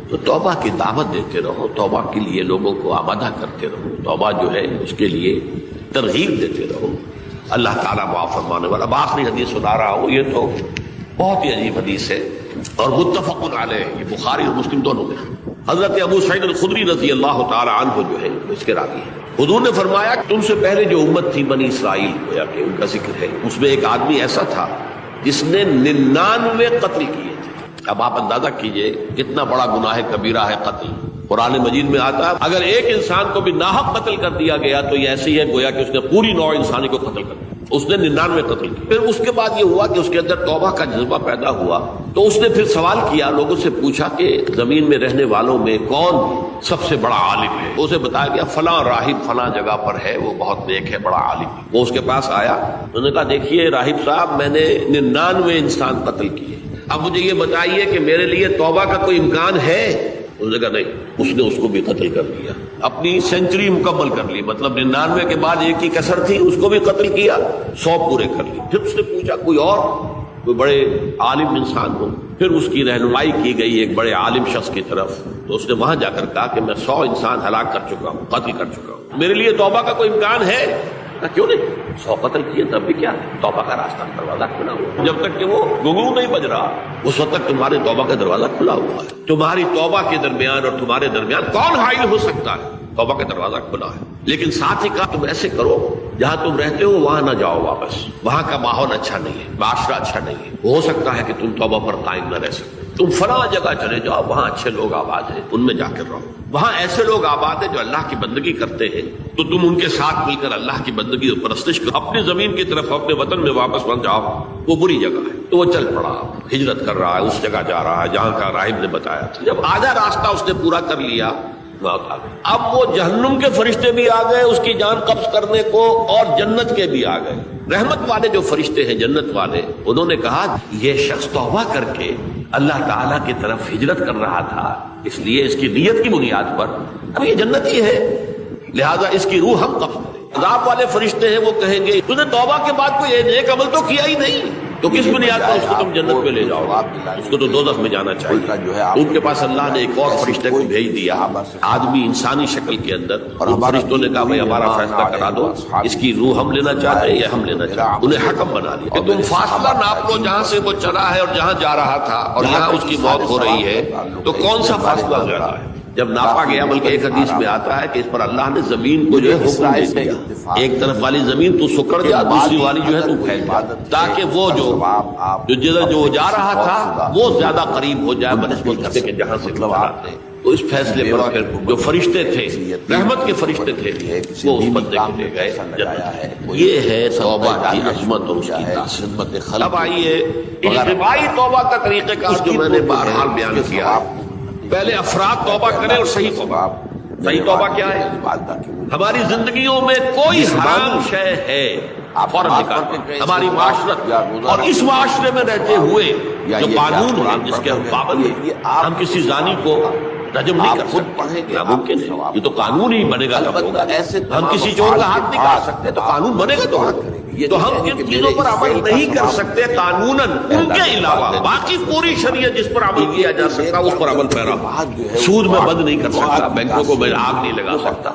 تو توبہ کی دعوت دیتے رہو، توبہ کے لیے لوگوں کو آمادہ کرتے رہو، توبہ جو ہے اس کے لیے ترغیب دیتے رہو. اللہ تعالیٰ معاف فرمانے والا. اب آخری حدیث سنا رہا ہوں، یہ تو بہت ہی عجیب حدیث ہے اور متفق علیہ، یہ بخاری اور مسلم دونوں میں. حضرت ابو سعید الخدری رضی اللہ تعالی عنہ جو ہے اس کے راوی ہیں. حضور نے فرمایا کہ تم سے پہلے جو امت تھی بنی اسرائیل، گویا کہ ان کا ذکر ہے، اس میں ایک آدمی ایسا تھا جس نے 99 قتل کیے تھے. اب آپ اندازہ کیجئے کتنا بڑا گناہ کبیرہ ہے قتل. قرآن مجید میں آتا ہے اگر ایک انسان کو بھی ناحق قتل کر دیا گیا تو یہ ایسی ہے گویا کہ اس نے پوری نوع انسانی کو قتل کر دیا. اس نے 99 قتل کیے. پھر اس کے بعد یہ ہوا کہ اس کے اندر توبہ کا جذبہ پیدا ہوا، تو اس نے پھر سوال کیا، لوگوں سے پوچھا کہ زمین میں رہنے والوں میں کون سب سے بڑا عالم ہے. اسے بتایا گیا فلاں راہب فلاں جگہ پر ہے، وہ بہت نیک ہے، بڑا عالم ہے. وہ اس کے پاس آیا، انہوں نے کہا دیکھیے راہب صاحب، میں نے 99 انسان قتل کیے، اب مجھے یہ بتائیے کہ میرے لیے توبہ کا کوئی امکان ہے؟ اس نے کہا نہیں. اس نے اس کو بھی قتل کر دیا، اپنی سینچری مکمل کر لی، مطلب 99 کے بعد ایک کی کسر تھی، اس کو بھی قتل کیا، 100 پورے کر لی. پھر اس نے پوچھا کوئی اور، کوئی بڑے عالم انسان ہو. پھر اس کی رہنمائی کی گئی ایک بڑے عالم شخص کی طرف، تو اس نے وہاں جا کر کہا کہ میں 100 انسان ہلاک کر چکا ہوں، قتل کر چکا ہوں، میرے لیے توبہ کا کوئی امکان ہے؟ کیوں نہیں، 100 قتل کیے تب بھی کیا ہے، توبہ کا راستہ دروازہ کھلا ہوا. جب تک کہ وہ گنگرو نہیں بج رہا اس وقت تک تمہارے توبہ کا دروازہ کھلا ہوا ہے. تمہاری توبہ کے درمیان اور تمہارے درمیان کون حائل ہو سکتا ہے؟ توبہ کا دروازہ کھلا ہے. لیکن ساتھ ہی کہا تم ایسے کرو جہاں تم رہتے ہو وہاں نہ جاؤ واپس، وہاں کا ماحول اچھا نہیں ہے، معاشرہ اچھا نہیں ہے، ہو سکتا ہے کہ تم توبہ پر قائم نہ رہ سکتے، تم فلاں جگہ چلے جاؤ، وہاں اچھے لوگ آباد ہیں، ان میں جا کر رہو، وہاں ایسے لوگ آباد ہیں جو اللہ کی بندگی کرتے ہیں، تو تم ان کے ساتھ مل کر اللہ کی بندگی اور پرستش کرو، اپنی زمین کی طرف اپنے وطن میں واپس بن جاؤ، وہ بری جگہ ہے۔ تو وہ چل پڑا، ہجرت کر رہا ہے، اس جگہ جا رہا ہے جہاں کا راہب نے بتایا تھا۔ جب آدھا راستہ اس نے پورا کر لیا، موت آ گئی۔ اب وہ جہنم کے فرشتے بھی آ گئے اس کی جان قبض کرنے کو، اور جنت کے بھی آ گئے۔ رحمت والے جو فرشتے ہیں، جنت والے، انہوں نے کہا یہ شخص توبہ کر کے اللہ تعالیٰ کی طرف ہجرت کر رہا تھا، اس لیے اس کی نیت کی بنیاد پر اب یہ جنتی ہے، لہذا اس کی روح ہم قبض کریں۔ عذاب والے فرشتے ہیں، وہ کہیں گے تو نے توبہ کے بعد کوئی نیک عمل تو کیا ہی نہیں، تو کس بنیاد پر اس کو تم جنت میں لے جاؤ گے؟ اس کو تو دوزخ میں جانا چاہیے۔ ان کے پاس اللہ نے ایک اور فرشتے کو بھیج دیا، آدمی انسانی شکل کے اندر، اور فرشتوں نے کہا بھائی ہمارا فیصلہ کرا دو، اس کی روح ہم لینا چاہتے ہیں یا ہم لینا چاہتے ہیں۔ انہیں حکم بنا دیا کہ تم فاصلہ ناپ لو جہاں سے وہ چلا ہے اور جہاں جا رہا تھا، اور یہاں اس کی موت ہو رہی ہے، تو کون سا فاصلہ زیادہ ہے؟ جب ناپا گیا، بلکہ ایک حدیث میں آتا ہے کہ اس پر اللہ نے زمین کو جو ہے حکم دے دیا، ایک طرف والی زمین تو سکڑ جا، دوسری والی جو ہے تو پھیل جا، تاکہ وہ جو جا رہا تھا وہ زیادہ قریب ہو جائے بنسبت اس کے جہاں سے گزرا۔ تو اس فیصلے پر پھر جو فرشتے تھے، رحمت کے فرشتے تھے، وہ اس بندے کے لے گئے۔ یہ ہے توبہ کی عظمت اور اس کی طاقت۔ اب آئیے اجتماعی توبہ کا طریقہ کار جو میں نے بہرحال بیان کیا، پہلے افراد توبہ کریں اور صحیح توبہ۔ صحیح توبہ کیا ہے؟ ہماری زندگیوں میں کوئی حرام شے ہے فوراً نکال، ہماری معاشرت اور اس معاشرے میں رہتے ہوئے جو قانون ہے جس کے ہم پابند ہیں، ہم کسی زانی کو رجم نہیں کر سکتے، ناممکن ہے، یہ تو قانون ہی بنے گا تب ہوگا۔ ہم کسی چور کا ہاتھ نہیں کاٹ سکتے، تو قانون بنے گا تو تو ہم ان چیزوں پر عمل نہیں کر سکتے قانوناً، ان کے علاوہ باقی پوری شریعت جس پر عمل کیا جا سکتا اس پر عمل پیرا۔ سود میں بند نہیں کر سکتا، بینکوں کو میں آگ نہیں لگا سکتا،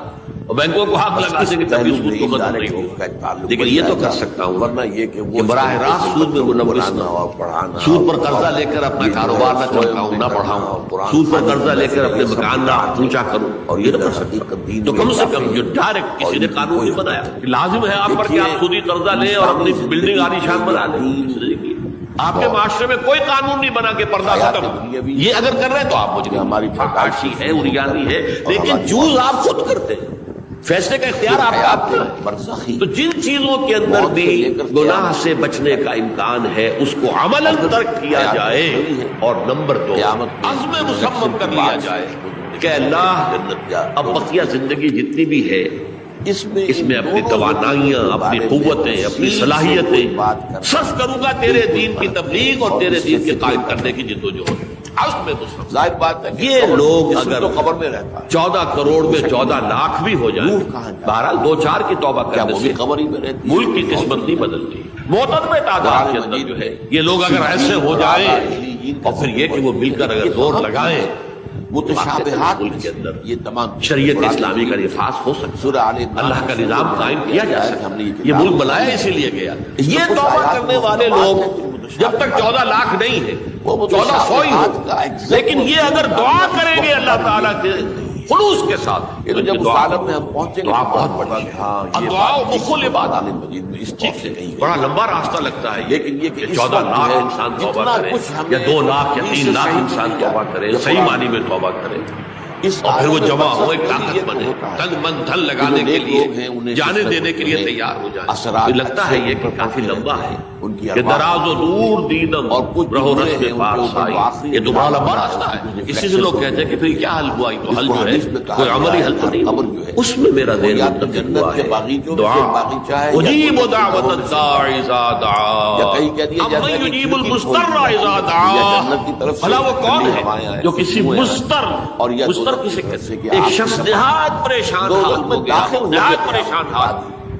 اور بینکوں کو آگ لگا سے کبھی سود کو بند نہیں ہوگا، لیکن یہ تو کر سکتا ہوں ورنہ یہ کہ براہ راست سود میں ملوث نہ ہو، سود پر قرضہ لے کر اپنا کاروبار نہ چمکاؤں، نہ بڑھاؤں، سود پر قرضہ لے کر اپنے مکان نہ اونچا کروں، اور یہ تو کر سکتا۔ تو کم سے کم جو ڈائریکٹ کسی نے قانون نہیں بنایا، لازم ہے آپ پر کہ آپ سودی قرضہ لیں اور اپنی بلڈنگ عالیشان بنا لیں۔ آپ کے معاشرے میں کوئی قانون نہیں بنا کہ پردہ ختم، یہ اگر کر رہے تو آپ مجھے ہماری فحاشی ہے، اریانی ہے، لیکن جوز آپ خود کرتے ہیں، فیصلے کا اختیار آپ کا اپنا ہے۔ تو جن چیزوں کے اندر بھی گناہ سے بچنے کا امکان ہے اس کو عملاً ترک کیا جائے، اور نمبر 2 عزم مصمم کر لیا جائے کہ اللہ اب بقیہ زندگی جتنی بھی ہے اس میں اپنی توانائیاں، اپنی قوتیں، اپنی صلاحیتیں صرف کروں گا تیرے دین کی تبلیغ اور تیرے دین کے قائم کرنے کی جدوجہد۔ ظاہر بات ہے یہ لوگ اگر خبر میں رہتا 14 کروڑ میں 14 لاکھ بھی ہو جائیں، بہرحال 2-4 کی توبہ کرنے سے ملک کی قسمت نہیں بدلتی۔ معتدل تعداد کے اندر جو ہے یہ لوگ اگر ایسے ہو جائیں، اور پھر یہ کہ وہ مل کر اگر زور لگائیں، متشابہات کے اندر یہ تمام شریعت اسلامی کا نفاذ ہو سکتا، اللہ کا نظام قائم کیا جا سکتا۔ یہ ملک بنایا اسی لیے گیا۔ یہ توبہ کرنے والے لوگ جب تک 14 لاکھ نہیں ہے، 1400 ہی ہو، لیکن یہ اگر دعا کریں گے اللہ تعالیٰ کے خلوص کے ساتھ، تو جب اس عالم میں ہم پہنچیں گے بہت بڑی ہے۔ دعا مخل عبادت، بڑا لمبا راستہ لگتا ہے، لیکن یہ کہ 14 لاکھ انسان توبہ کرے یا 2 لاکھ یا 3 لاکھ انسان توبہ کرے، صحیح معنی میں توبہ کرے، اور پھر وہ جمع ہو ایک طاقت بنے، تن من دھن لگانے کے لیے، جانے دینے کے لیے تیار ہو جائے۔ لگتا ہے یہ کہ کافی لمبا ہے کہ دراز و دور دیدم اور کچھ رہو رس میں پاس آئی، یہ تو بڑا لمبا راستہ ہے۔ اسی سے لوگ کہتے ہیں کہ پھر کیا حل ہوا؟ تو حل جو ہے کوئی عملی حل تو نہیں، اس میں میرا ذہن متفق ہوا ہے۔ دعا اجیب دعوت الداعی اذا دعا، امن یجیب المضطر اذا دعا، بھلا وہ کون ہے جو کسی مضطر کسے کہتے ہیں؟ ایک شخص نہایت پریشان حال ہو گیا، نہایت پریشان حال،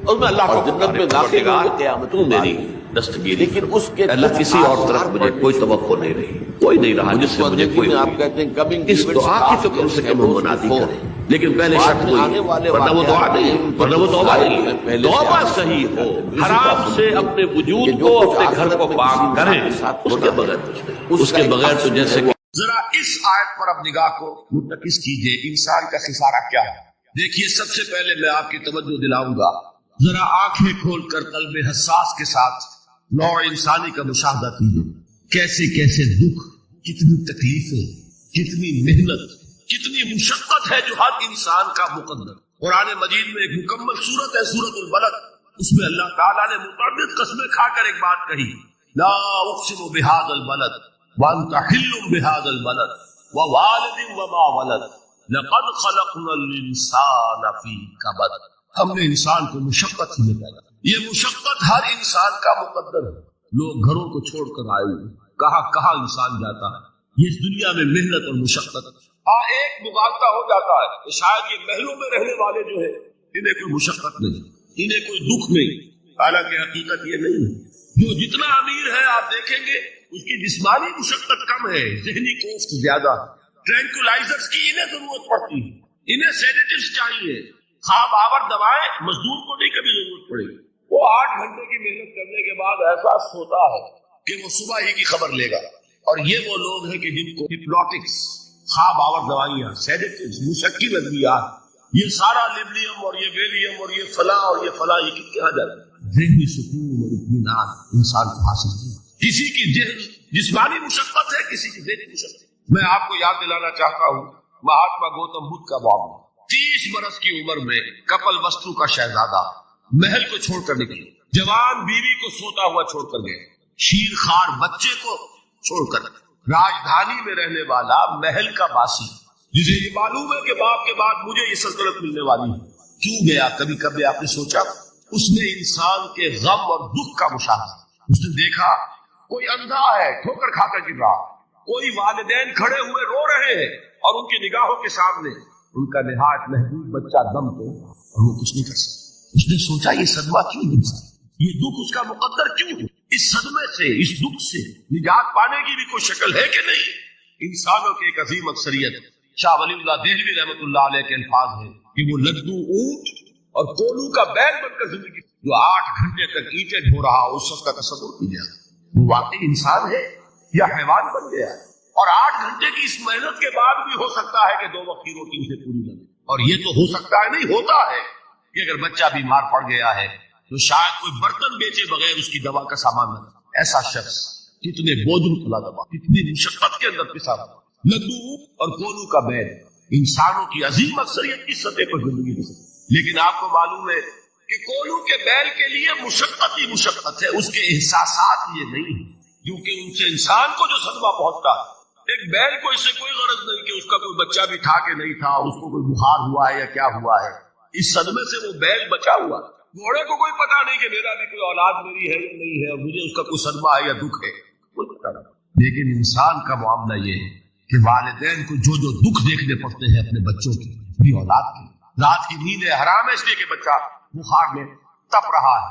اور میں اللہ کو جنت میں داخل ہوں قیامت تو میری دستگیری، لیکن اس کے اللہ کسی اور طرف مجھے کوئی توقع نہیں رہی، کوئی نہیں رہا جس سے مجھے کوئی آپ کہتے ہیں اس دعا کی تو کم سے کم ہم منادی کریں، لیکن پہلے شرط ہوئی، ورنہ وہ دعا نہیں، ورنہ وہ توبہ نہیں ہے۔ توبہ صحیح ہو، حرام سے اپنے وجود کو، اپنے گھر کو پاک کریں، اس کے بغیر کچھ نہیں، اس کے بغیر تو جیسے ذرا اس آیت پر اب نگاہ کو مرتکز کیجئے، انسان کا خسارہ کیا ہے۔ دیکھیے، سب سے پہلے میں آپ کی توجہ دلاؤں گا ذرا آنکھیں کھول کر قلب حساس کے ساتھ نوع انسانی کا مشاہدہ کیجیے، کیسے کیسے دکھ، کتنی تکلیفیں، کتنی محنت، کتنی مشقت ہے جو ہر انسان کا مقدر۔ قرآن مجید میں ایک مکمل سورت ہے، سورت البلد، اس میں اللہ تعالیٰ نے متعدد قسمیں کھا کر ایک بات کہی، لا اقسم بہذا البلد وانت حل بہذا البلد ووالد وما ولد لقد خلقنا الانسان فی کبد۔ ہم نے انسان کو مشقت ہی میں پیدا، یہ مشقت ہر انسان کا مقدر ہے۔ لوگ گھروں کو چھوڑ کر آئے ہوئے، کہاں کہاں انسان جاتا ہے، یہ اس دنیا میں محنت اور مشقت۔ ایک مغالطہ ہو جاتا ہے کہ شاید یہ محلوں میں رہنے والے جو ہے انہیں کوئی مشقت نہیں، انہیں کوئی دکھ نہیں، حالانکہ حقیقت یہ نہیں ہے۔ جو جتنا امیر ہے آپ دیکھیں گے اس کی جسمانی مشقت کم ہے، ذہنی کوفت زیادہ ہے۔ ٹرینکولائزرز کی انہیں ضرورت پڑتی ہے، انہیں سیڈیٹیوز چاہیے، خواب آور دوائیں مزدور کو نہیں کبھی ضرورت پڑے گی۔ وہ 8 گھنٹے کی محنت کرنے کے بعد احساس ہوتا ہے کہ وہ صبح ہی کی خبر لے گا، اور یہ وہ لوگ ہیں کہ جن کو ہپنوٹکس، خواب آور دوائیاں، سیڈیٹیوز، مشکل ادویات، یہ سارا لیبلیم اور یہ ویلیم اور یہ فلاں اور یہ فلاں، یہ کہاں جاتا ہے؟ ذہنی سکون اور اطمینان انسان کو حاصل نہیں۔ کسی کی جسمانی مشقت ہے، کسی کی ذہنی مشقت۔ میں آپ کو یاد دلانا چاہتا ہوں مہاتما گوتم بدھ کا معاملہ۔ 30 برس کی عمر میں کپل وستو کا شہزادہ محل کو چھوڑ کر نکلے، جوان بیوی کو سوتا ہوا چھوڑ کر گئے، شیر خوار بچے کو چھوڑ کر، راجدھانی میں رہنے والا محل کا باسی جسے یہ معلوم ہے کہ باپ کے بعد مجھے یہ سلطنت ملنے والی ہے، کیوں گیا؟ کبھی آپ نے سوچا؟ اس نے انسان کے غم اور دکھ کا مشاہدہ، اس نے دیکھا کوئی اندھا ہے ٹھوکر کھا کر گر رہا، کوئی والدین کھڑے ہوئے رو رہے ہیں اور ان کی نگاہوں کے سامنے ان کا نہایت محبوب بچہ دم تو، اور وہ کچھ نہیں کر سکتا۔ اس نے سوچا یہ صدمہ کیوں ملتا ہے، یہ دکھ اس کا مقدر کیوں ہے؟ اس صدمے سے، اس دکھ سے نجات پانے کی بھی کوئی شکل ہے کہ نہیں؟ انسانوں کی ایک عظیم اکثریت، شاہ ولی اللہ دہلوی رحمۃ اللہ علیہ کے الفاظ ہیں کہ وہ لدو اونٹ اور کولو کا بیل بن کر زندگی، جو 8 گھنٹے تک اینٹیں ڈھو رہا اس شخص کا تصور کیجیے، وہ واقعی انسان ہے یا حیوان بن گیا ہے؟ اور 8 گھنٹے کی اس محنت کے بعد بھی ہو سکتا ہے کہ 2 وقت کی روٹی اسے پوری نہ، اور یہ تو ہو سکتا ہے، نہیں ہوتا ہے کہ اگر بچہ بیمار پڑ گیا ہے تو شاید کوئی برتن بیچے بغیر اس کی دوا کا سامان نہ، ایسا شخص کتنے بوجھ تلا دبا، کتنی مشقت کے اندر پسا ہوا۔ لدو اور کولو کا بیل انسانوں کی عظیم اکثریت کی سطح پر زندگی گزر، لیکن آپ کو معلوم ہے کہ کولو کے بیل کے لیے مشقت ہی مشقت ہے، اس کے احساسات یہ نہیں ہیں، کیونکہ ان سے انسان کو جو صدمہ پہنچتا ہے، ایک بیل کو اس سے کوئی غرض نہیں کہ اس کا کوئی بچہ بھی تھا کہ نہیں تھا، اس کو کوئی بخار ہوا ہے یا کیا ہوا ہے، اس صدمے سے وہ بیل بچا ہوا۔ گھوڑے کو کوئی پتا نہیں کہ میرا بھی کوئی اولاد میری ہے یا نہیں ہے، اور مجھے اس کا کوئی صدمہ ہے یا دکھ ہے، کوئی پتا نہیں۔ لیکن انسان کا معاملہ یہ ہے کہ والدین کو جو جو دکھ دیکھنے پڑتے ہیں اپنے بچوں کے، اپنی اولاد کے، رات کی نیندیں حرام ہے اس لیے کہ بچہ بخار میں تپ رہا ہے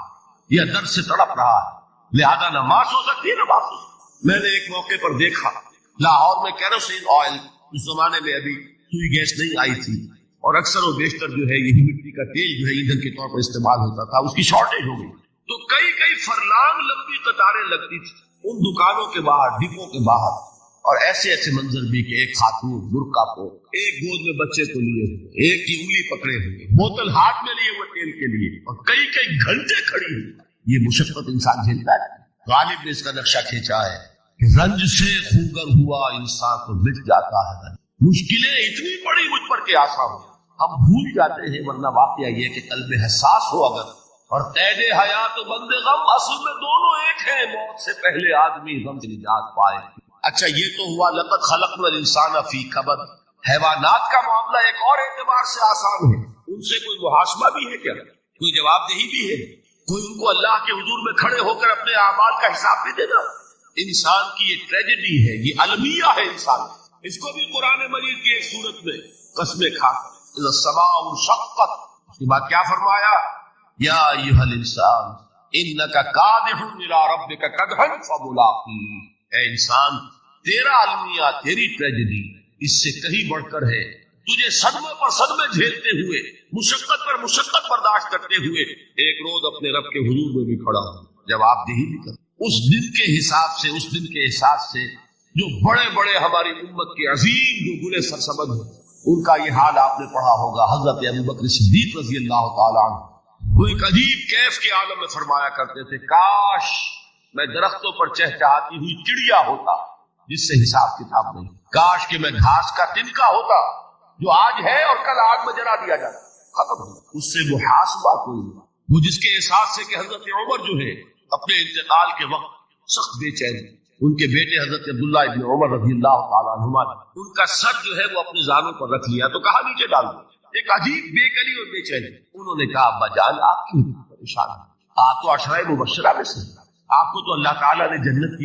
یا درد سے تڑپ رہا ہے، لہذا نہ ماں سو سکتی ہے نہ باپ سو سکتی۔ میں نے ایک موقع پر دیکھا لاہور میں کیروسین آئل، اس زمانے میں ابھی سوئی گیس نہیں آئی تھی، اور اکثر و بیشتر جو ہے یہ مٹی کا تیل جو ہے ایندھن کے طور پر استعمال ہوتا تھا، اس کی شارٹیج ہو گئی، تو کئی فرلانگ لمبی قطاریں لگتی تھی ان دکانوں کے باہر، ڈپوں کے باہر، اور ایسے منظر بھی کہ ایک خاتون برقع کو، ایک گود میں بچے کو لیے ہوئے، ایک کی انگلی پکڑے ہوئے، بوتل ہاتھ میں لیے ہوئے تیل کے لیے، اور کئی گھنٹے کھڑی ہوئی۔ یہ مشقت انسان جھیلتا ہے۔ غالب نے اس کا نقشہ کھینچا ہے کہ رنج سے خوگر ہوا انسان کو مٹ جاتا ہے، مشکلیں اتنی بڑی مجھ پر کہ آسان ہو، ہم بھول جاتے ہیں، ورنہ واقعہ یہ کہ قلب حساس ہو اگر، اور قید حیات و بند غم اصل میں دونوں ایک ہیں، موت سے پہلے آدمی غم سے نجات پائے۔ اچھا یہ تو ہوا لقد خلقنا الانسان فی کبد۔ حیوانات کا معاملہ ایک اور اعتبار سے آسان ہے، ان سے کوئی محاسبہ بھی ہے کیا؟ کوئی جواب دہی بھی ہے؟ کوئی ان کو اللہ کے حضور میں کھڑے ہو کر اپنے اعمال کا حساب بھی دینا؟ انسان کی یہ ٹریجڈی ہے، یہ المیہ ہے انسان، اس کو بھی قرآن مجید کی ایک سورت میں قسمیں کھا السماء انشقت، اس کے بعد کیا فرمایا؟ یا ایھا الانسان انک کادح الی ربک کدحا فملاقیہ، اے انسان تیرا المیہ، تیری ٹریجڈی اس سے کہیں بڑھ کر ہے، تجھے صدمے پر صدمے جھیلتے ہوئے، مشقت پر مشقت برداشت کرتے ہوئے ایک روز اپنے رب کے حضور میں بھی کھڑا ہو، جواب دہی بھی کر۔ اس دن کے حساب سے، اس دن کے احساس سے جو بڑے ہماری امت کے عظیم جو گلے سرسبز ہیں، ان کا یہ حال آپ نے پڑھا ہوگا۔ حضرت ابو بکر صدیق رضی اللہ تعالیٰ عنہ وہ ایک عجیب کیف کے عالم میں فرمایا کرتے تھے کاش میں درختوں پر چہچہاتی ہوئی چڑیا ہوتا جس سے حساب کتاب نہیں، کاش کہ میں گھاس کا تنکا ہوتا جو آج ہے اور کل آگ میں جلا دیا جاتا، ختم ہو، اس سے محاسبہ کوئی نہیں۔ وہ جس کے احساس سے کہ حضرت عمر جو ہے اپنے انتقال کے وقت سخت بے چین، ان کے بیٹے حضرت عبداللہ ابن عمر رضی اللہ تعالیٰ عنہما ان کا سر جو ہے وہ اپنی زانوں پر رکھ لیا تو کہا نیچے ڈال دو، ایک عجیب بے کلی اور بے چین۔ انہوں نے کہا ابا جان آپ کیوں پریشان ہیں؟ آپ تو عشرہ مبشرہ میں سے، آپ کو تو اللہ تعالیٰ نے جنت کی